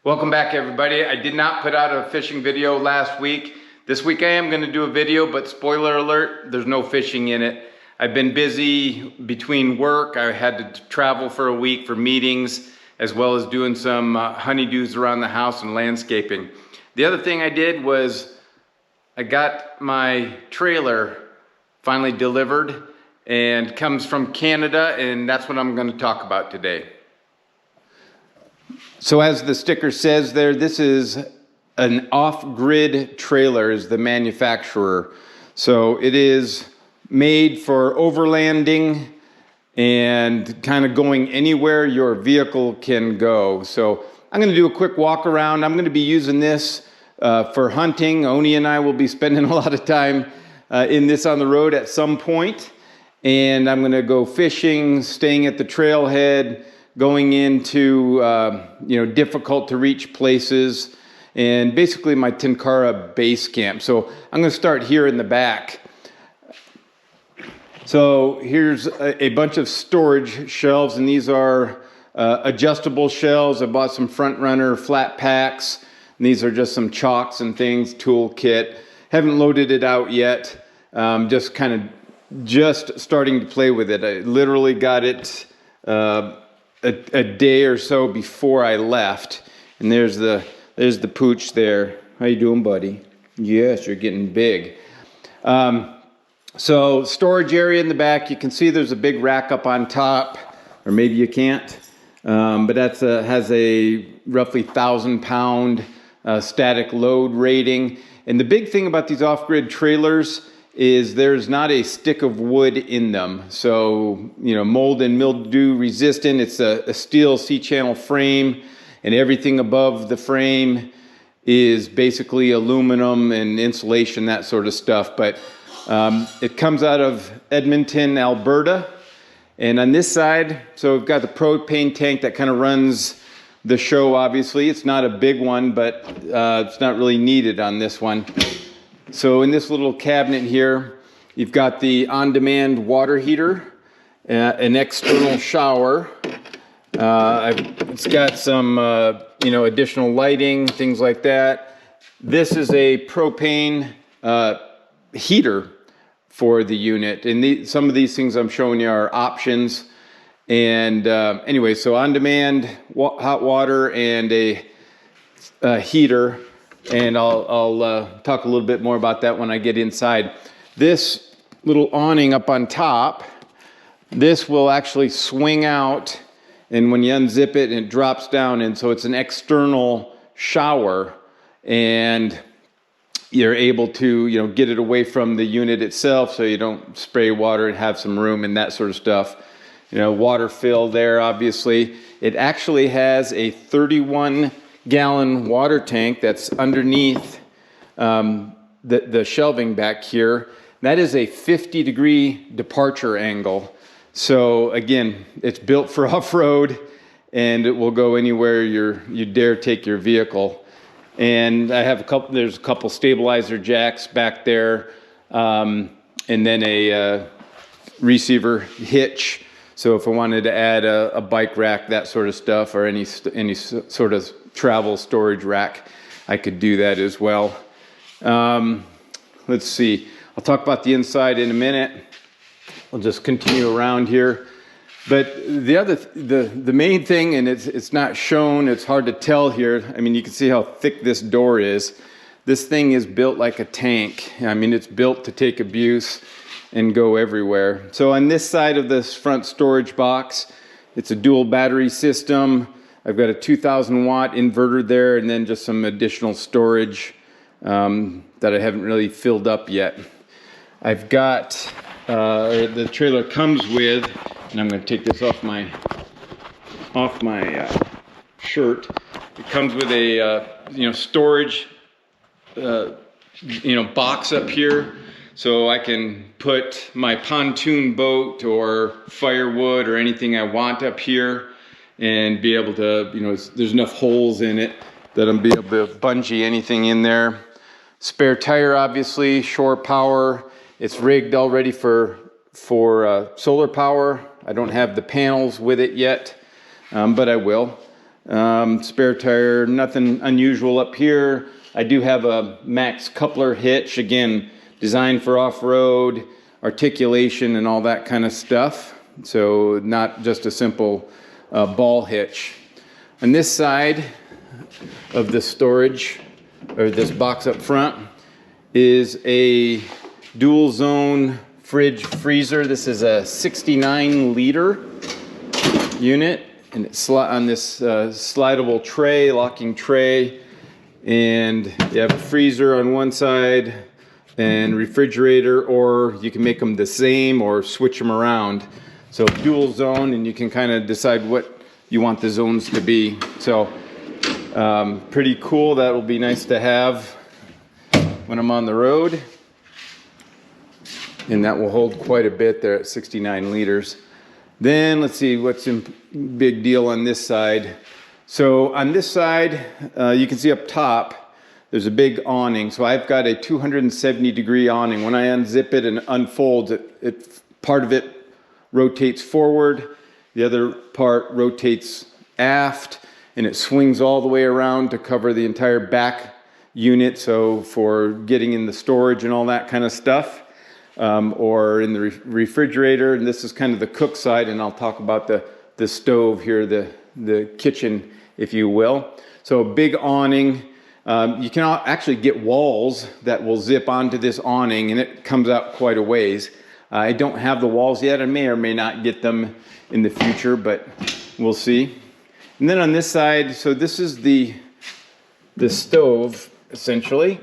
Welcome back, everybody. I did not put out a fishing video last week. This week I am going to do a video, but spoiler alert, there's no fishing in it. I've been busy between work. I had to travel for a week for meetings, as well as doing some honeydews around the house and landscaping. The other thing I did was I got my trailer finally delivered and comes from Canada, and that's what I'm going to talk about today. So as the sticker says there, this is an off-grid trailer, is the manufacturer. So it is made for overlanding and kind of going anywhere your vehicle can go. So I'm going to do a quick walk around. I'm going to be using this for hunting. Oni and I will be spending a lot of time in this on the road at some point. And I'm going to go fishing, staying at the trailhead, going into difficult to reach places, and basically my Tenkara base camp. So I'm going to start here in the back. So here's a bunch of storage shelves, and these are adjustable shelves. I bought some front runner flat packs, and these are just some chalks and things, tool kit. Haven't loaded it out yet. Just starting to play with it. I literally got it a day or so before I left, and there's the pooch there. How you doing, buddy? Yes, you're getting big. So storage area in the back. You can see there's a big rack up on top, or maybe you can't, but that's has a roughly 1,000-pound static load rating. And the big thing about these off-grid trailers is there's not a stick of wood in them. So, mold and mildew resistant. It's a steel C-channel frame, and everything above the frame is basically aluminum and insulation, that sort of stuff. But it comes out of Edmonton, Alberta. And on this side, so we've got the propane tank that kind of runs the show, obviously. It's not a big one, but it's not really needed on this one. So in this little cabinet here, you've got the on-demand water heater, an external shower. It's got some, additional lighting, things like that. This is a propane heater for the unit. And some of these things I'm showing you are options. And anyway, so on-demand hot water and a heater. And I'll talk a little bit more about that when I get inside. This little awning up on top, this will actually swing out, and when you unzip it, it drops down, and so it's an external shower, and you're able to get it away from the unit itself so you don't spray water and have some room and that sort of stuff. Water fill there, obviously. It actually has a 31-gallon water tank that's underneath the shelving back here. That is a 50-degree departure angle. So again, it's built for off-road, and it will go anywhere you dare take your vehicle. And I have there's a couple stabilizer jacks back there, and then a receiver hitch. So if I wanted to add a bike rack, that sort of stuff, or any sort of travel storage rack, I could do that as well. Let's see. I'll talk about the inside in a minute. I'll just continue around here. But the main thing, and it's not shown, it's hard to tell here. I mean, you can see how thick this door is. This thing is built like a tank. I mean, it's built to take abuse and go everywhere. So on this side of this front storage box, it's a dual battery system. I've got a 2,000 watt inverter there, and then just some additional storage that I haven't really filled up yet. I've got, the trailer comes with, and I'm going to take this off my shirt. It comes with a storage box up here, so I can put my pontoon boat or firewood or anything I want up here, and be able to, there's enough holes in it that I'm be able to bungee anything in there. Spare tire, obviously, shore power. It's rigged already for solar power. I don't have the panels with it yet, but I will. spare tire, nothing unusual up here. I do have a max coupler hitch, again, designed for off-road, articulation and all that kind of stuff. So not just a simple ball hitch. On this side of the storage, or this box up front, is a dual zone fridge freezer. This is a 69 liter unit, and it's on this slidable tray, locking tray, and you have a freezer on one side and refrigerator, or you can make them the same or switch them around. So dual zone, and you can kind of decide what you want the zones to be. So pretty cool. That will be nice to have when I'm on the road. And that will hold quite a bit there at 69 liters. Then let's see what's in big deal on this side. So on this side, you can see up top, there's a big awning. So I've got a 270-degree awning. When I unzip it and unfolds, part of it rotates forward, the other part rotates aft, and it swings all the way around to cover the entire back unit. So for getting in the storage and all that kind of stuff. Or in the refrigerator, and this is kind of the cook side, and I'll talk about the stove here, the kitchen, if you will. So a big awning. You can actually get walls that will zip onto this awning, and it comes out quite a ways. I don't have the walls yet. I may or may not get them in the future, but we'll see. And then on this side, so this is the stove, essentially.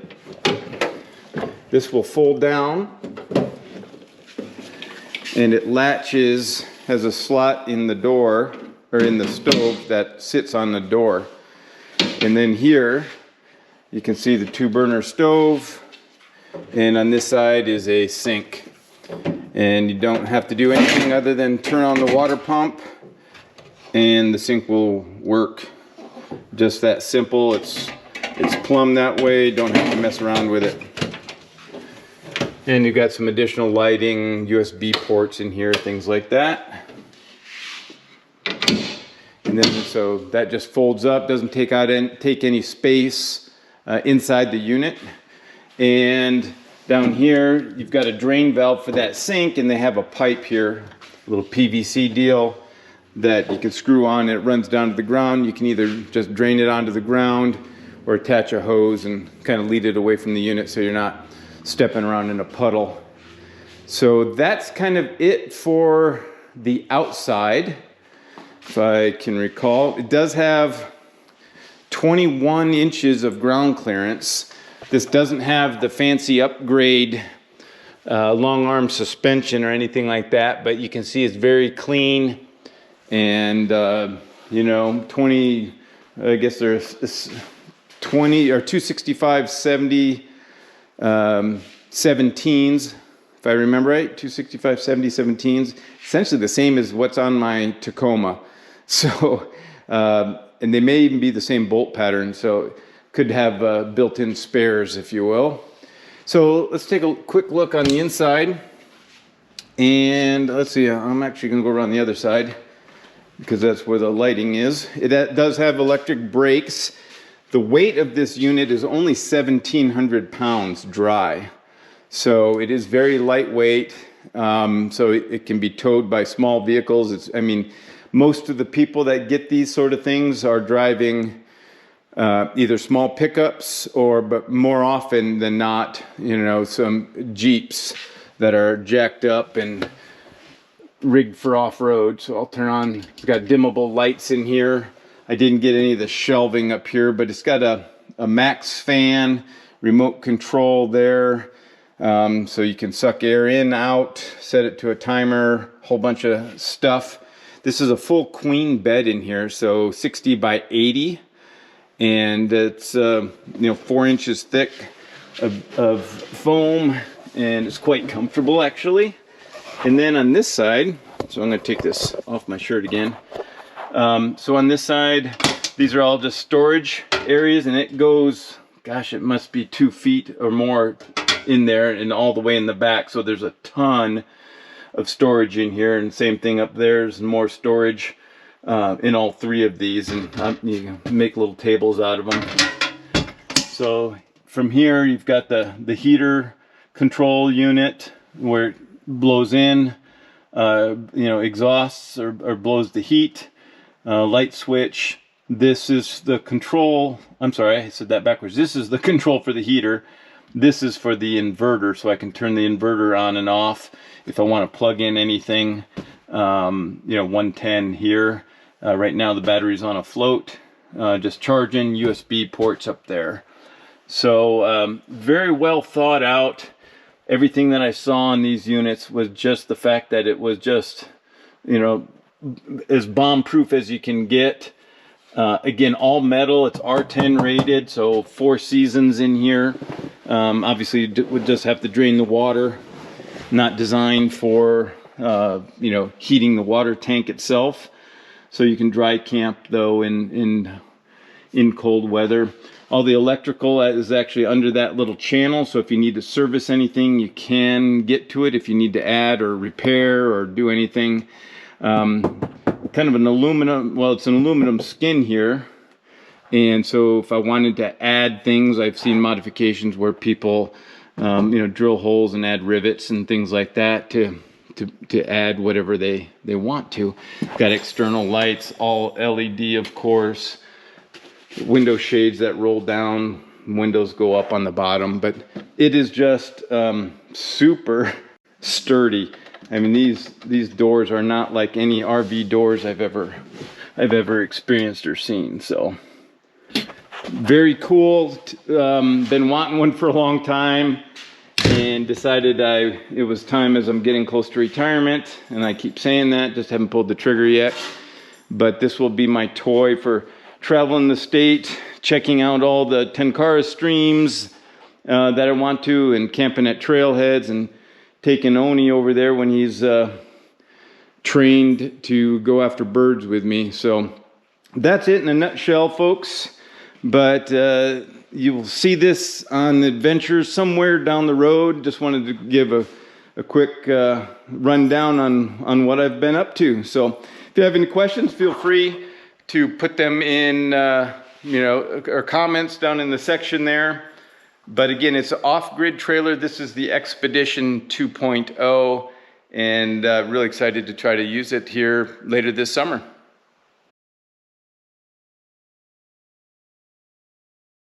This will fold down, and it latches, has a slot in the door, or in the stove that sits on the door. And then here, you can see the 2-burner stove, and on this side is a sink. And you don't have to do anything other than turn on the water pump, and the sink will work. Just that simple. It's plumb that way, don't have to mess around with it. And you've got some additional lighting, USB ports in here, things like that. And then so that just folds up, doesn't take any space inside the unit. And down here, you've got a drain valve for that sink, and they have a pipe here, a little PVC deal that you can screw on. It runs down to the ground. You can either just drain it onto the ground or attach a hose and kind of lead it away from the unit so you're not stepping around in a puddle. So that's kind of it for the outside, if I can recall. It does have 21 inches of ground clearance. This doesn't have the fancy upgrade long arm suspension or anything like that, but you can see it's very clean. And you know, 20, I guess there's 20 or 265 70 17s, if I remember right, 265 70 17s, essentially the same as what's on my Tacoma. So and they may even be the same bolt pattern, so could have built-in spares, if you will. So let's take a quick look on the inside, and let's see, I'm actually going to go around the other side because that's where the lighting is. It does have electric brakes. The weight of this unit is only 1,700 pounds dry. So it is very lightweight. So it can be towed by small vehicles. I mean, most of the people that get these sort of things are driving either small pickups but more often than not, you know, some Jeeps that are jacked up and rigged for off-road. So I'll turn on, it's got dimmable lights in here. I didn't get any of the shelving up here, but it's got a max fan, remote control there. So you can suck air in, out, set it to a timer, whole bunch of stuff. This is a full queen bed in here, so 60 by 80. And it's, you know, 4 inches thick of foam, and it's quite comfortable actually. And then on this side, so I'm going to take this off my shirt again. So on this side, these are all just storage areas, and it goes, gosh, it must be 2 feet or more in there and all the way in the back. So there's a ton of storage in here, and same thing up there, there's more storage. in all three of these, and you can make little tables out of them. So from here, you've got the heater control unit where it blows in, exhausts or blows the heat. Light switch. This is the control. I'm sorry, I said that backwards. This is the control for the heater. This is for the inverter, so I can turn the inverter on and off if I want to plug in anything. 110 here. Right now the battery's on a float, just charging. USB ports up there. So very well thought out. Everything that I saw on these units was just the fact that it was just, as bomb-proof as you can get. Again, all metal. It's R10 rated, so 4 seasons in here. Obviously, you would just have to drain the water. Not designed for, heating the water tank itself. So you can dry camp, though, in cold weather. All the electrical is actually under that little channel, so if you need to service anything, you can get to it. If you need to add or repair or do anything. Kind of an aluminum, well, it's an aluminum skin here. And so if I wanted to add things, I've seen modifications where people, drill holes and add rivets and things like that to add whatever they want to. Got external lights, all LED, of course. Window shades that roll down, windows go up on the bottom, but it is just super sturdy. I mean, these doors are not like any RV doors I've ever experienced or seen. So very cool. Been wanting one for a long time, and decided it was time, as I'm getting close to retirement, and I keep saying that, just haven't pulled the trigger yet. But this will be my toy for traveling the state, checking out all the Tenkara streams that I want to, and camping at trailheads, and taking Oni over there when he's trained to go after birds with me. So that's it in a nutshell, folks. But you will see this on adventures somewhere down the road. Just wanted to give a quick rundown on what I've been up to. So if you have any questions, feel free to put them in, or comments down in the section there. But again, it's an off-grid trailer. This is the Expedition 2.0, and really excited to try to use it here later this summer.